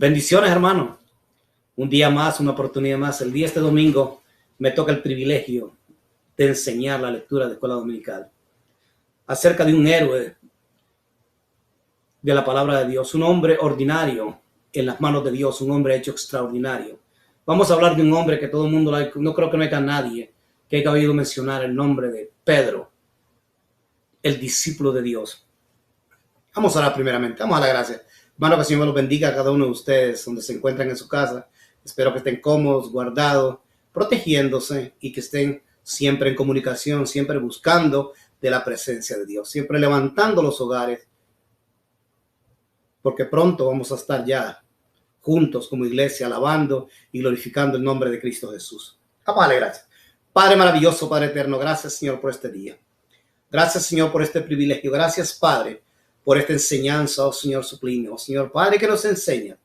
Bendiciones, hermano. Un día más, una oportunidad más. Este domingo me toca el privilegio de enseñar la lectura de escuela dominical acerca de un héroe de la palabra de Dios, un hombre ordinario en las manos de Dios, un hombre hecho extraordinario. Vamos a hablar de un hombre que todo el mundo, no creo que no haya nadie que haya oído mencionar el nombre de Pedro, el discípulo de Dios. Vamos a orar primeramente, vamos a dar gracias. Hermano, que el Señor los bendiga a cada uno de ustedes donde se encuentran en su casa. Espero que estén cómodos, guardados, protegiéndose y que estén siempre en comunicación, siempre buscando de la presencia de Dios, siempre levantando los hogares, porque pronto vamos a estar ya juntos como iglesia, alabando y glorificando el nombre de Cristo Jesús. Vamos a darle gracias. Padre maravilloso, Padre eterno, gracias, Señor, por este día. Gracias, Señor, por este privilegio. Gracias, Padre, por esta enseñanza, oh Señor sublime, oh Señor Padre, que nos enseña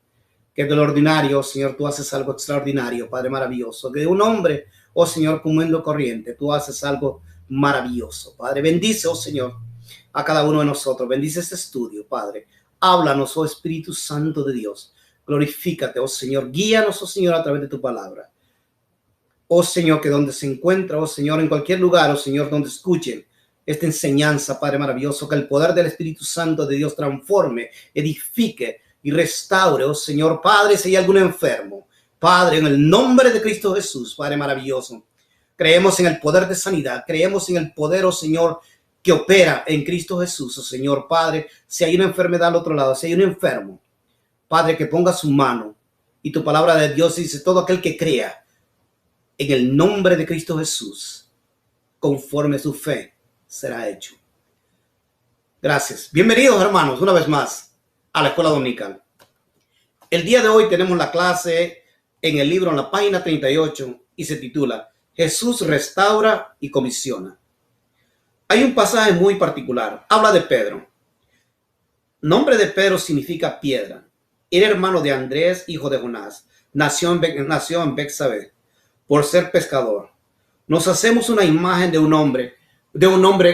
que de lo ordinario, oh Señor, tú haces algo extraordinario, Padre maravilloso, que de un hombre, oh Señor, común y corriente, tú haces algo maravilloso, Padre. Bendice, oh Señor, a cada uno de nosotros, bendice este estudio, Padre. Háblanos, oh Espíritu Santo de Dios, glorifícate, oh Señor, guíanos, oh Señor, a través de tu palabra. Oh Señor, que donde se encuentra, oh Señor, en cualquier lugar, oh Señor, donde escuchen esta enseñanza, Padre maravilloso, que el poder del Espíritu Santo de Dios transforme, edifique y restaure, oh Señor. Padre, si hay algún enfermo, Padre, en el nombre de Cristo Jesús, Padre maravilloso, creemos en el poder de sanidad, creemos en el poder, oh Señor, que opera en Cristo Jesús, oh Señor. Padre, si hay una enfermedad al otro lado, si hay un enfermo, Padre, que ponga su mano, y tu palabra de Dios dice, todo aquel que crea en el nombre de Cristo Jesús, conforme su fe, será hecho. Gracias. Bienvenidos, hermanos, una vez más a la escuela dominical. El día de hoy tenemos la clase en el libro, en la página 38, y se titula Jesús restaura y comisiona. Hay un pasaje muy particular. Habla de Pedro. Nombre de Pedro significa piedra. Era hermano de Andrés, hijo de Jonás. Nació en Betsabé por ser pescador. Nos hacemos una imagen de un hombre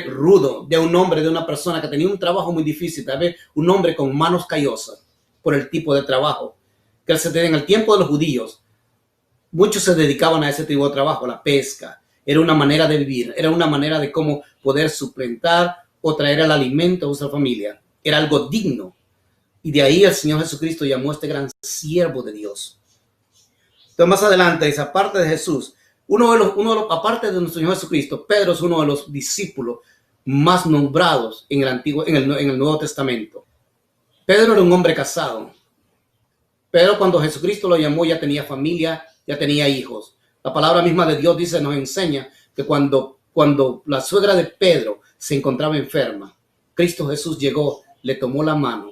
rudo, de una persona que tenía un trabajo muy difícil, tal vez un hombre con manos callosas por el tipo de trabajo que en el tiempo de los judíos. Muchos se dedicaban a ese tipo de trabajo, la pesca. Era una manera de vivir, era una manera de cómo poder suplentar o traer el alimento a su familia. Era algo digno. Y de ahí el Señor Jesucristo llamó a este gran siervo de Dios. Entonces más adelante dice, aparte de Jesús, aparte de nuestro Señor Jesucristo, Pedro es uno de los discípulos más nombrados en el Nuevo Testamento. Pedro era un hombre casado. Pedro, cuando Jesucristo lo llamó, ya tenía familia, ya tenía hijos. La palabra misma de Dios nos enseña que cuando la suegra de Pedro se encontraba enferma, Cristo Jesús llegó, le tomó la mano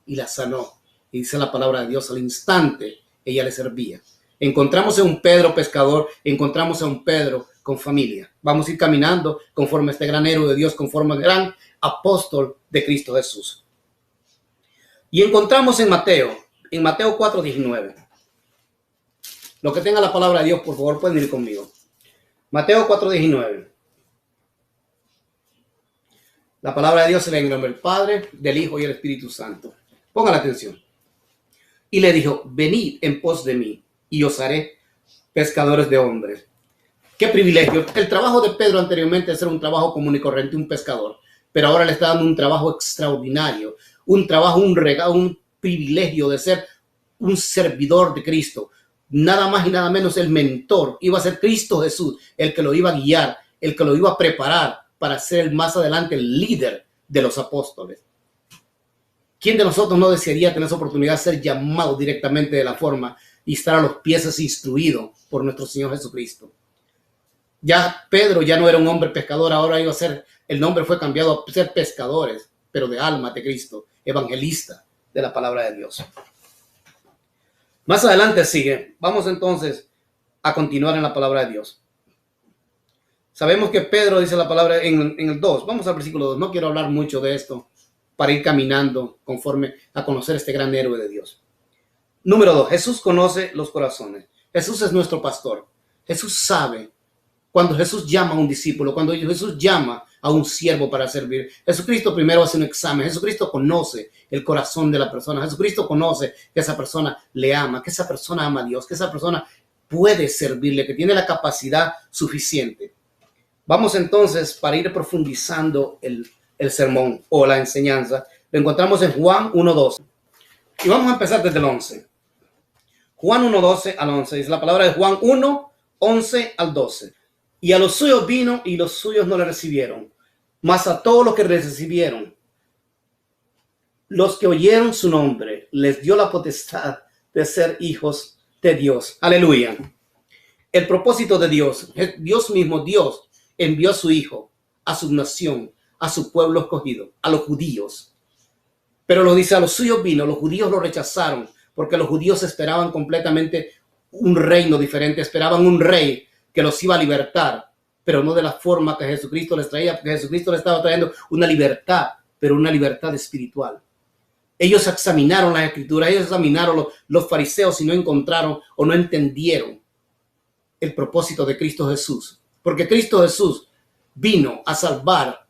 y la sanó. Y dice la palabra de Dios, al instante ella le servía. Encontramos a un Pedro pescador, encontramos a un Pedro con familia. Vamos a ir caminando conforme a este gran héroe de Dios, conforme al gran apóstol de Cristo Jesús. Y encontramos en Mateo 4:19. Los que tengan la palabra de Dios, por favor, pueden ir conmigo. Mateo 4:19. La palabra de Dios se lee en el nombre del Padre, del Hijo y del Espíritu Santo. Pongan atención. Y le dijo, venid en pos de mí, y os haré pescadores de hombres. ¡Qué privilegio! El trabajo de Pedro anteriormente era un trabajo común y corriente, un pescador. Pero ahora le está dando un trabajo extraordinario. Un trabajo, un regalo, un privilegio de ser un servidor de Cristo. Nada más y nada menos el mentor. Iba a ser Cristo Jesús, el que lo iba a guiar, el que lo iba a preparar para ser más adelante el líder de los apóstoles. ¿Quién de nosotros no desearía tener esa oportunidad de ser llamado directamente de la forma y estar a los pies instruido por nuestro Señor Jesucristo? Ya Pedro ya no era un hombre pescador, ahora iba a ser, el nombre fue cambiado a ser pescadores, pero de alma de Cristo, evangelista de la palabra de Dios. Más adelante sigue. Vamos entonces a continuar en la palabra de Dios. Sabemos que Pedro dice la palabra en el 2. Vamos al versículo 2. No quiero hablar mucho de esto para ir caminando conforme a conocer este gran héroe de Dios. Número 2. Jesús conoce los corazones. Jesús es nuestro pastor. Jesús sabe cuando Jesús llama a un discípulo, cuando Jesús llama a un siervo para servir. Jesucristo primero hace un examen. Jesucristo conoce el corazón de la persona. Jesucristo conoce que esa persona le ama, que esa persona ama a Dios, que esa persona puede servirle, que tiene la capacidad suficiente. Vamos entonces, para ir profundizando el sermón o la enseñanza, lo encontramos en Juan 1:12. Y vamos a empezar desde el 11. Juan 1:12 al 11. Dice la palabra de Juan 1:11 al 12. Y a los suyos vino y los suyos no le recibieron. Mas a todos los que le recibieron, los que oyeron su nombre, les dio la potestad de ser hijos de Dios. Aleluya. El propósito de Dios, Dios mismo, Dios envió a su Hijo, a su nación, a su pueblo escogido, a los judíos. Pero lo dice, a los suyos vino, los judíos lo rechazaron, porque los judíos esperaban completamente un reino diferente, esperaban un rey que los iba a libertar, pero no de la forma que Jesucristo les traía, porque Jesucristo les estaba trayendo una libertad, pero una libertad espiritual. Ellos examinaron las escrituras, ellos examinaron los fariseos y no encontraron o no entendieron el propósito de Cristo Jesús. Porque Cristo Jesús vino a salvar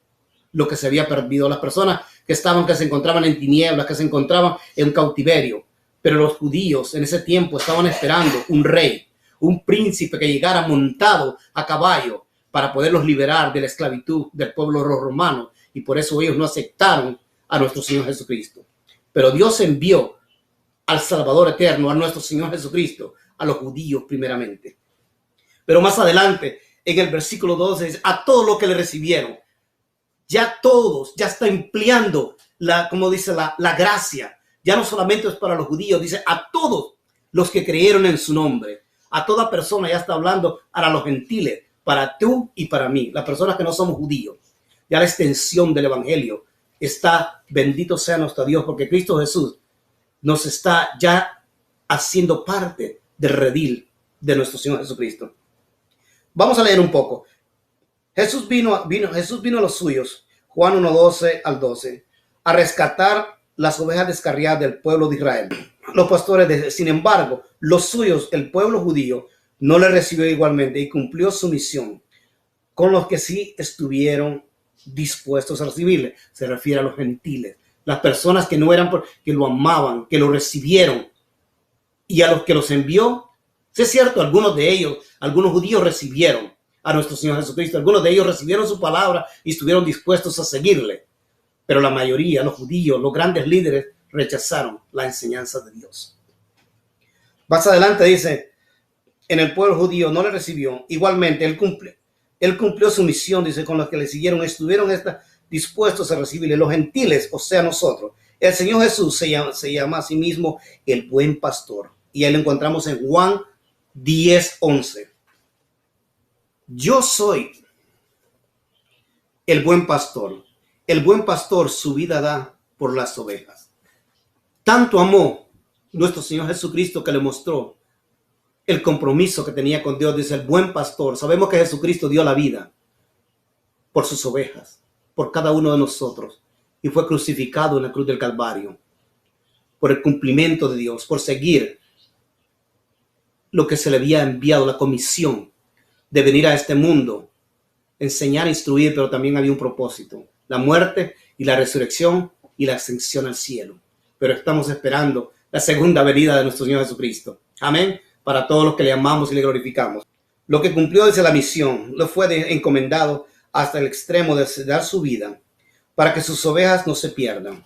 lo que se había perdido, las personas que se encontraban en tinieblas, que se encontraban en cautiverio. Pero los judíos en ese tiempo estaban esperando un rey, un príncipe que llegara montado a caballo para poderlos liberar de la esclavitud del pueblo romano. Y por eso ellos no aceptaron a nuestro Señor Jesucristo. Pero Dios envió al Salvador eterno, a nuestro Señor Jesucristo, a los judíos primeramente. Pero más adelante, en el versículo 12, dice, a todos los que le recibieron, ya todos, ya está empleando como dice, la gracia. Ya no solamente es para los judíos, dice a todos los que creyeron en su nombre. A toda persona, ya está hablando para los gentiles, para tú y para mí, las personas que no somos judíos. Ya la extensión del evangelio está, bendito sea nuestro Dios, porque Cristo Jesús nos está ya haciendo parte del redil de nuestro Señor Jesucristo. Vamos a leer un poco. Jesús vino a los suyos, Juan 1:12 al 12, a rescatar las ovejas descarriadas del pueblo de Israel. Los pastores, sin embargo, los suyos, el pueblo judío, no le recibió igualmente y cumplió su misión con los que sí estuvieron dispuestos a recibirle. Se refiere a los gentiles, las personas que no eran, que lo amaban, que lo recibieron, y a los que los envió. Sí, es cierto, algunos de ellos, algunos judíos recibieron a nuestro Señor Jesucristo, algunos de ellos recibieron su palabra y estuvieron dispuestos a seguirle, pero la mayoría, los judíos, los grandes líderes, rechazaron la enseñanza de Dios. Más adelante dice, en el pueblo judío no le recibió, igualmente él cumplió su misión, dice, con los que le siguieron, estuvieron dispuestos a recibirle, los gentiles, o sea, nosotros. El Señor Jesús se llama a sí mismo el buen pastor, y ahí lo encontramos en Juan 10:11. Yo soy el buen pastor. El buen pastor su vida da por las ovejas. Tanto amó nuestro Señor Jesucristo que le mostró el compromiso que tenía con Dios. Dice el buen pastor. Sabemos que Jesucristo dio la vida por sus ovejas, por cada uno de nosotros, y fue crucificado en la cruz del Calvario por el cumplimiento de Dios, por seguir lo que se le había enviado, la comisión de venir a este mundo, enseñar, instruir, pero también había un propósito, la muerte y la resurrección y la ascensión al cielo. Pero estamos esperando la segunda venida de nuestro Señor Jesucristo. Amén. Para todos los que le amamos y le glorificamos. Lo que cumplió desde la misión, lo fue encomendado hasta el extremo de dar su vida para que sus ovejas no se pierdan.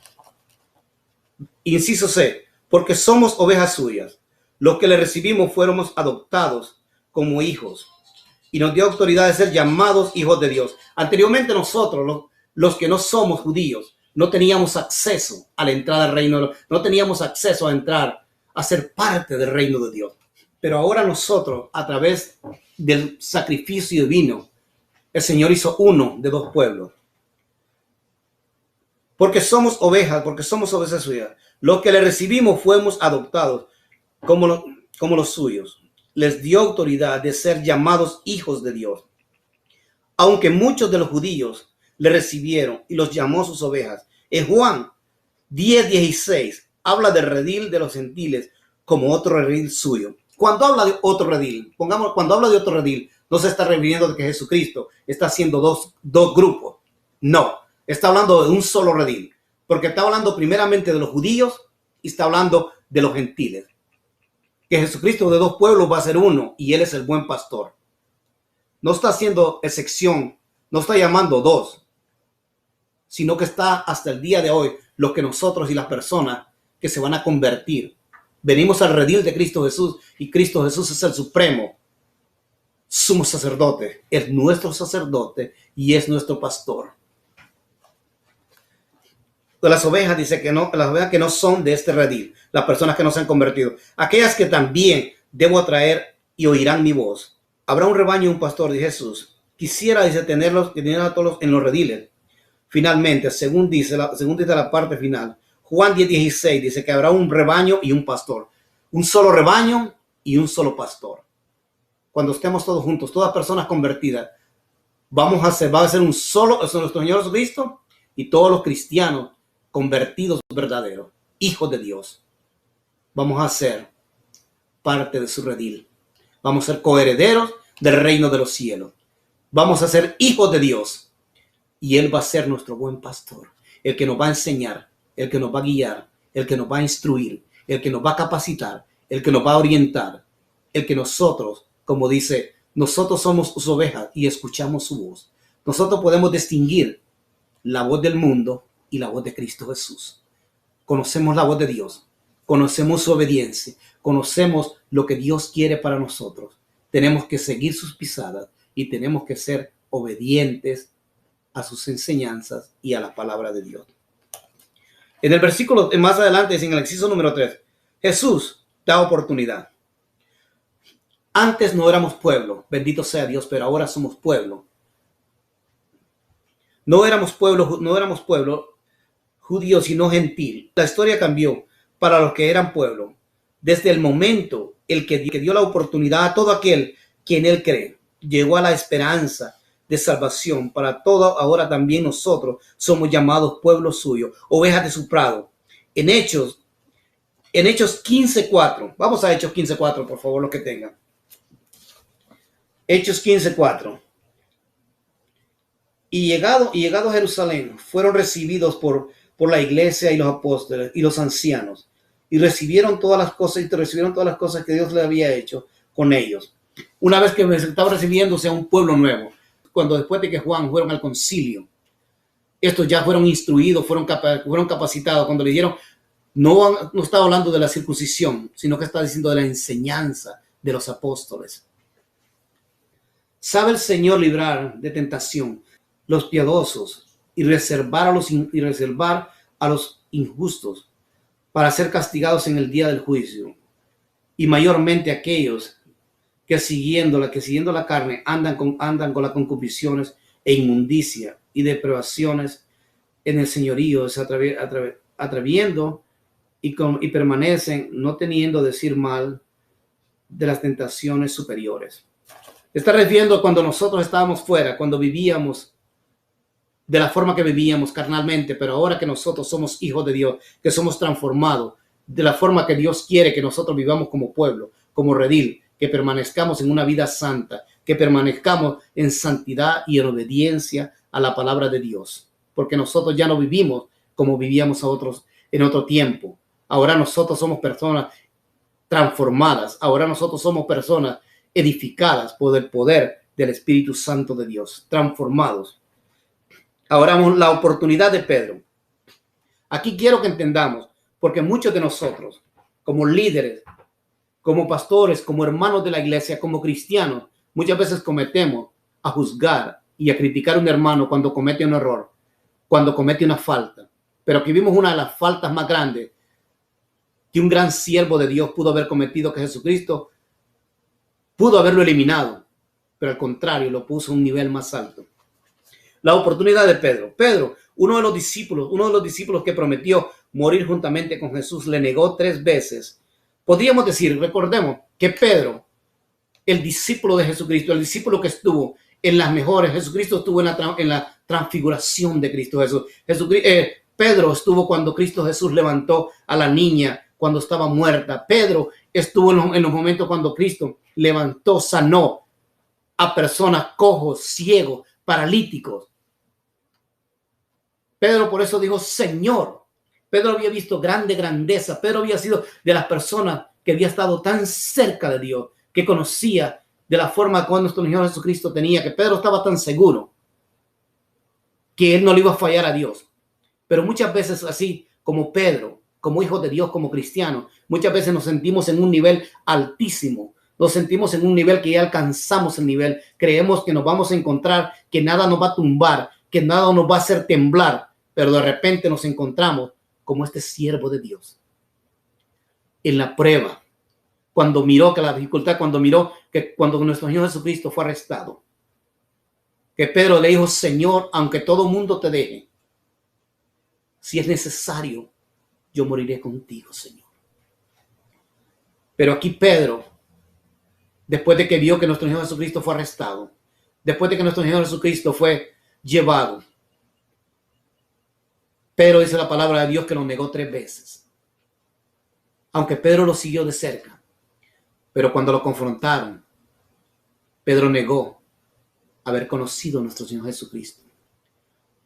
Inciso C, porque somos ovejas suyas. Los que le recibimos fuéramos adoptados como hijos y nos dio autoridad de ser llamados hijos de Dios. Anteriormente nosotros, los que no somos judíos, no teníamos acceso a la entrada al reino, no teníamos acceso a entrar, a ser parte del reino de Dios. Pero ahora nosotros, a través del sacrificio divino, el Señor hizo uno de dos pueblos. Porque somos ovejas suyas. Los que le recibimos fuimos adoptados como los suyos. Les dio autoridad de ser llamados hijos de Dios. Aunque muchos de los judíos le recibieron y los llamó sus ovejas. En Juan 10:16 habla del redil de los gentiles como otro redil suyo. Cuando habla de otro redil, cuando habla de otro redil, no se está refiriendo de que Jesucristo está haciendo dos grupos. No, está hablando de un solo redil, porque está hablando primeramente de los judíos y está hablando de los gentiles. Que Jesucristo de dos pueblos va a ser uno y Él es el buen pastor. No está haciendo excepción, no está llamando dos, sino que está hasta el día de hoy los que nosotros y las personas que se van a convertir. Venimos al redil de Cristo Jesús y Cristo Jesús es el supremo sumo sacerdote, es nuestro sacerdote y es nuestro pastor. Las ovejas dice que no, las ovejas que no son de este redil, las personas que no se han convertido, aquellas que también debo atraer y oirán mi voz. Habrá un rebaño y un pastor de Jesús. Quisiera, dice, tener a todos en los rediles. Finalmente, según dice la parte final, Juan 10:16 dice que habrá un rebaño y un pastor. Un solo rebaño y un solo pastor. Cuando estemos todos juntos, todas personas convertidas, va a ser un solo, nuestro Señor Jesucristo y todos los cristianos convertidos verdaderos, hijos de Dios. Vamos a ser parte de su redil. Vamos a ser coherederos del reino de los cielos. Vamos a ser hijos de Dios. Y Él va a ser nuestro buen pastor, el que nos va a enseñar, el que nos va a guiar, el que nos va a instruir, el que nos va a capacitar, el que nos va a orientar, el que nosotros, como dice, nosotros somos sus ovejas y escuchamos su voz. Nosotros podemos distinguir la voz del mundo y la voz de Cristo Jesús. Conocemos la voz de Dios, conocemos su obediencia, conocemos lo que Dios quiere para nosotros. Tenemos que seguir sus pisadas y tenemos que ser obedientes a sus enseñanzas y a la palabra de Dios. En el versículo más adelante, en el inciso número 3, Jesús da oportunidad. Antes no éramos pueblo, bendito sea Dios, pero ahora somos pueblo. No éramos pueblo judío, sino gentil. La historia cambió para los que eran pueblo. Desde el momento el que dio la oportunidad a todo aquel quien Él cree, llegó a la esperanza de salvación para todo. Ahora también nosotros somos llamados pueblo suyo, ovejas de su prado. En Hechos 15:4, vamos a Hechos 15:4, por favor, los que tengan. Hechos 15:4. Y llegado a Jerusalén, fueron recibidos por la iglesia y los apóstoles y los ancianos, y recibieron todas las cosas que Dios le había hecho con ellos. Una vez que estaba recibiéndose a un pueblo nuevo, cuando después de que Juan fueron al concilio, estos ya fueron instruidos, fueron capacitados. Cuando le dijeron, no estaba hablando de la circuncisión, sino que está diciendo de la enseñanza de los apóstoles. Sabe el Señor librar de tentación los piadosos y reservar a los injustos para ser castigados en el día del juicio, y mayormente aquellos que siguiendo la carne andan con las concupisciones e inmundicia y depravaciones en el señorío, atreviendo y permanecen no teniendo decir mal de las tentaciones superiores. Está refiriendo a cuando nosotros estábamos fuera, cuando vivíamos de la forma que vivíamos carnalmente, pero ahora que nosotros somos hijos de Dios, que somos transformados de la forma que Dios quiere que nosotros vivamos como pueblo, como redil, que permanezcamos en una vida santa, que permanezcamos en santidad y en obediencia a la palabra de Dios, porque nosotros ya no vivimos como vivíamos en otro tiempo. Ahora nosotros somos personas transformadas, ahora nosotros somos personas edificadas por el poder del Espíritu Santo de Dios, transformados. Ahora la oportunidad de Pedro. Aquí quiero que entendamos, porque muchos de nosotros, como líderes, como pastores, como hermanos de la iglesia, como cristianos, muchas veces cometemos a juzgar y a criticar a un hermano cuando comete un error, cuando comete una falta. Pero aquí vimos una de las faltas más grandes que un gran siervo de Dios pudo haber cometido, que Jesucristo pudo haberlo eliminado, pero al contrario, lo puso a un nivel más alto. La oportunidad de Pedro. Pedro, uno de los discípulos que prometió morir juntamente con Jesús, le negó 3 veces. Podríamos decir, recordemos que Pedro, el discípulo de Jesucristo, el discípulo que estuvo en las mejores, Jesucristo estuvo en la transfiguración de Cristo Jesús. Pedro estuvo cuando Cristo Jesús levantó a la niña cuando estaba muerta. Pedro estuvo en los momentos cuando Cristo levantó, sanó a personas cojos, ciegos, paralíticos. Pedro por eso dijo Señor. Pedro había visto grande grandeza. Pedro había sido de las personas que había estado tan cerca de Dios, que conocía de la forma como nuestro Señor Jesucristo tenía, que Pedro estaba tan seguro que él no le iba a fallar a Dios. Pero muchas veces así como Pedro, como hijos de Dios, como cristianos, muchas veces nos sentimos en un nivel altísimo. Nos sentimos en un nivel que ya alcanzamos el nivel. Creemos que nos vamos a encontrar, que nada nos va a tumbar, que nada nos va a hacer temblar. Pero de repente nos encontramos como este siervo de Dios. En la prueba, cuando miró que la dificultad, cuando miró que cuando nuestro Señor Jesucristo fue arrestado, que Pedro le dijo, Señor, aunque todo mundo te deje, si es necesario, yo moriré contigo, Señor. Pero aquí Pedro, después de que vio que nuestro Señor Jesucristo fue arrestado, después de que nuestro Señor Jesucristo fue llevado, Pedro dice la palabra de Dios que lo negó 3 veces. Aunque Pedro lo siguió de cerca, pero cuando lo confrontaron, Pedro negó haber conocido a nuestro Señor Jesucristo.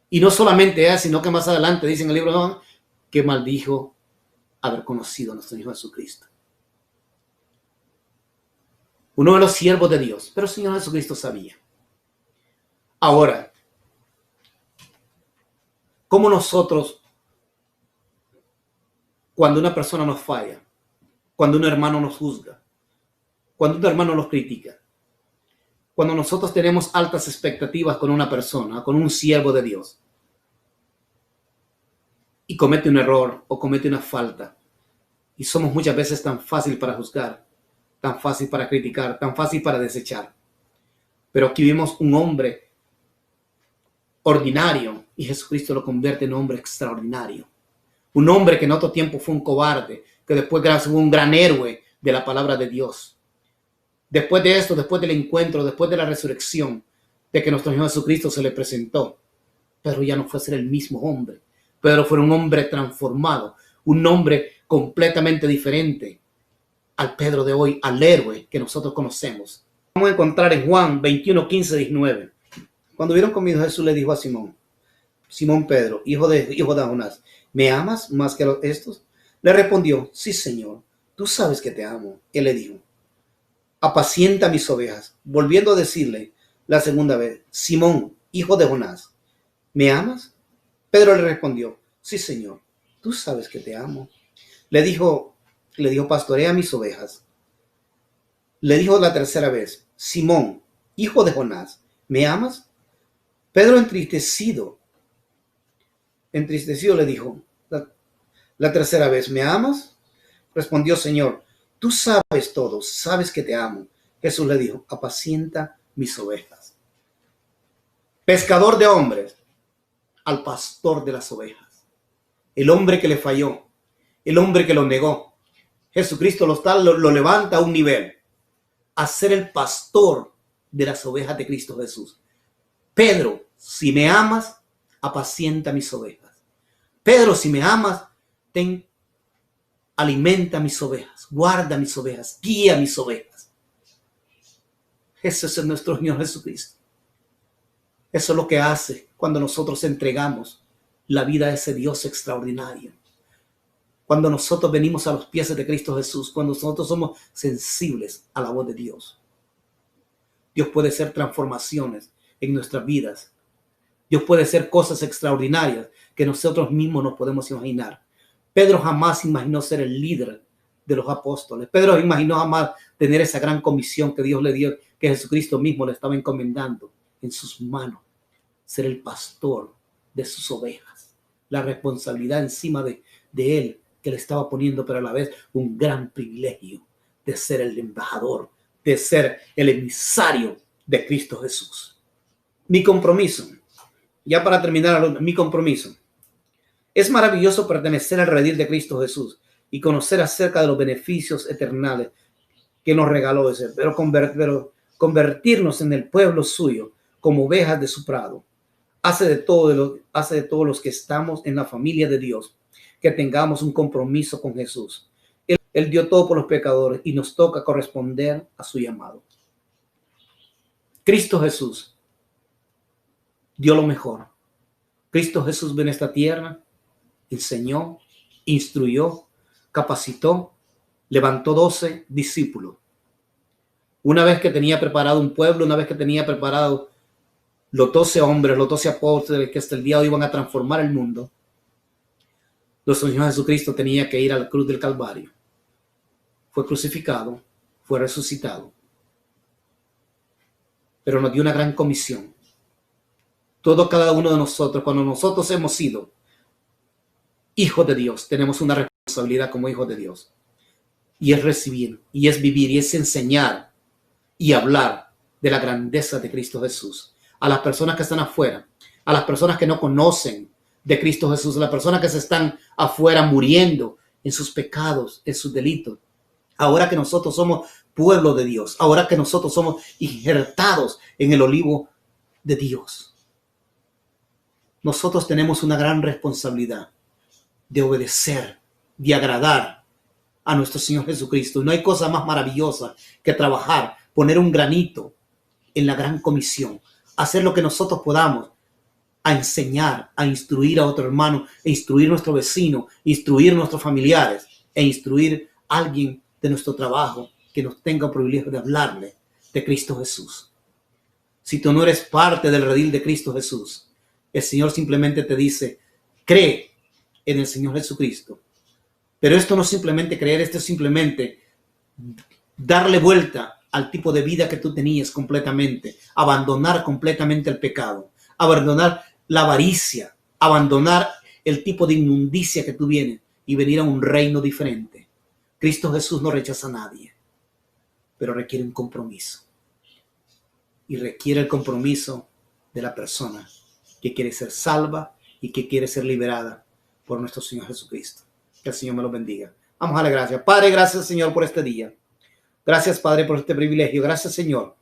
Y no solamente él, sino que más adelante dice en el libro de Juan que maldijo haber conocido a nuestro Señor Jesucristo. Uno de los siervos de Dios, pero el Señor Jesucristo sabía. Ahora, ¿cómo nosotros, cuando una persona nos falla, cuando un hermano nos juzga, cuando un hermano nos critica, cuando nosotros tenemos altas expectativas con una persona, con un siervo de Dios, y comete un error o comete una falta, y somos muchas veces tan fácil para juzgar, tan fácil para criticar, tan fácil para desechar? Pero aquí vimos un hombre ordinario y Jesucristo lo convierte en un hombre extraordinario. Un hombre que en otro tiempo fue un cobarde, que después fue un gran héroe de la palabra de Dios. Después de esto, después del encuentro, después de la resurrección, de que nuestro Señor Jesucristo se le presentó, Pedro ya no fue a ser el mismo hombre. Pedro fue un hombre transformado, un hombre completamente diferente al Pedro de hoy, al héroe que nosotros conocemos. Vamos a encontrar en Juan 21, 15, 19. Cuando vieron comido, Jesús le dijo a Simón, Simón Pedro, hijo de Jonás, ¿me amas más que estos? Le respondió, sí, Señor, tú sabes que te amo. Él le dijo, apacienta mis ovejas. Volviendo a decirle la segunda vez, Simón, hijo de Jonás, ¿me amas? Pedro le respondió, sí, Señor, tú sabes que te amo. Le dijo, pastorea mis ovejas. Le dijo la tercera vez, Simón, hijo de Jonás, ¿me amas? Pedro entristecido le dijo la tercera vez, ¿me amas? Respondió, Señor, tú sabes todo, sabes que te amo. Jesús le dijo, apacienta mis ovejas. Pescador de hombres al pastor de las ovejas. El hombre que le falló, el hombre que lo negó. Jesucristo lo levanta a un nivel, a ser el pastor de las ovejas de Cristo Jesús. Pedro, si me amas, apacienta mis ovejas. Pedro, si me amas, alimenta mis ovejas, guarda mis ovejas, guía mis ovejas. Eso es nuestro Señor Jesucristo. Eso es lo que hace cuando nosotros entregamos la vida a ese Dios extraordinario. Cuando nosotros venimos a los pies de Cristo Jesús, cuando nosotros somos sensibles a la voz de Dios. Dios puede hacer transformaciones en nuestras vidas. Dios puede hacer cosas extraordinarias que nosotros mismos no podemos imaginar. Pedro jamás imaginó ser el líder de los apóstoles. Pedro imaginó jamás tener esa gran comisión que Dios le dio, que Jesucristo mismo le estaba encomendando en sus manos. Ser el pastor de sus ovejas. La responsabilidad encima de él que le estaba poniendo, pero a la vez un gran privilegio de ser el embajador, de ser el emisario de Cristo Jesús. Mi compromiso, ya para terminar, mi compromiso. Es maravilloso pertenecer al redil de Cristo Jesús y conocer acerca de los beneficios eternales que nos regaló ese, pero convertirnos en el pueblo suyo como ovejas de su prado. Hace de todos los que estamos en la familia de Dios que tengamos un compromiso con Jesús. Él dio todo por los pecadores y nos toca corresponder a su llamado. Cristo Jesús dio lo mejor. Cristo Jesús vino a esta tierra, enseñó, instruyó, capacitó, levantó 12 discípulos. Una vez que tenía preparado un pueblo, una vez que tenía preparado los 12 hombres, los 12 apóstoles que hasta el día de hoy iban a transformar el mundo, nuestro Señor Jesucristo tenía que ir a la cruz del Calvario. Fue crucificado, fue resucitado, pero nos dio una gran comisión. Cada uno de nosotros, cuando nosotros hemos sido hijos de Dios, tenemos una responsabilidad como hijos de Dios. Y es recibir, y es vivir, y es enseñar y hablar de la grandeza de Cristo Jesús. A las personas que están afuera, a las personas que no conocen de Cristo Jesús, a las personas que se están afuera muriendo en sus pecados, en sus delitos. Ahora que nosotros somos pueblo de Dios, ahora que nosotros somos injertados en el olivo de Dios, nosotros tenemos una gran responsabilidad de obedecer, de agradar a nuestro Señor Jesucristo. No hay cosa más maravillosa que trabajar, poner un granito en la gran comisión, hacer lo que nosotros podamos, a enseñar, a instruir a otro hermano, a instruir a nuestro vecino, instruir a nuestros familiares, e instruir a alguien de nuestro trabajo que nos tenga el privilegio de hablarle de Cristo Jesús. Si tú no eres parte del redil de Cristo Jesús, el Señor simplemente te dice, cree en el Señor Jesucristo. Pero esto no es simplemente creer, esto es simplemente darle vuelta al tipo de vida que tú tenías completamente, abandonar completamente el pecado, abandonar la avaricia, abandonar el tipo de inmundicia que tú vienes y venir a un reino diferente. Cristo Jesús no rechaza a nadie, pero requiere un compromiso. Y requiere el compromiso de la persona que quiere ser salva y que quiere ser liberada por nuestro Señor Jesucristo. Que el Señor me lo bendiga. Vamos a darle gracias. Padre, gracias, Señor, por este día. Gracias, Padre, por este privilegio. Gracias, Señor,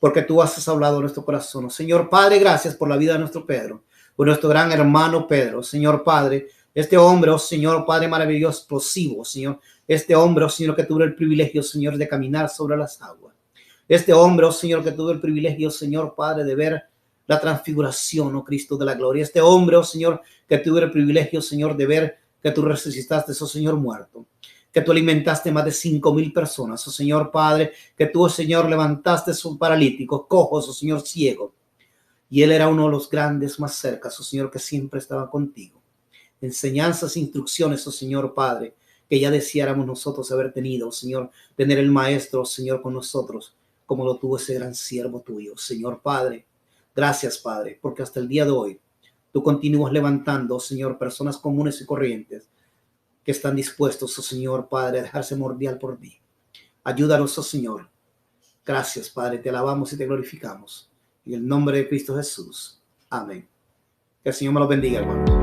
porque tú has hablado en nuestro corazón. Señor Padre, gracias por la vida de nuestro Pedro, por nuestro gran hermano Pedro. Señor Padre, este hombre, oh Señor Padre maravilloso, explosivo, Señor. Este hombre, oh Señor, que tuvo el privilegio, Señor, de caminar sobre las aguas. Este hombre, oh Señor, que tuvo el privilegio, Señor Padre, de ver la transfiguración, oh Cristo de la gloria. Este hombre, oh Señor, que tuvo el privilegio, Señor, de ver que tú resucitaste, oh Señor, muerto. Que tú alimentaste más de 5,000 personas, oh Señor Padre, que tú, oh Señor, levantaste a sus paralíticos, cojos, oh Señor, ciegos. Y él era uno de los grandes más cerca, oh Señor, que siempre estaba contigo. Enseñanzas, instrucciones, oh Señor Padre, que ya deseáramos nosotros haber tenido, oh Señor, tener el Maestro, oh Señor, con nosotros, como lo tuvo ese gran siervo tuyo, Señor Padre. Gracias, Padre, porque hasta el día de hoy tú continúas levantando, oh Señor, personas comunes y corrientes que están dispuestos, oh Señor Padre, a dejarse mordiar por mí. Ayúdanos, oh Señor. Gracias, Padre, te alabamos y te glorificamos. En el nombre de Cristo Jesús. Amén. Que el Señor me lo bendiga, hermano.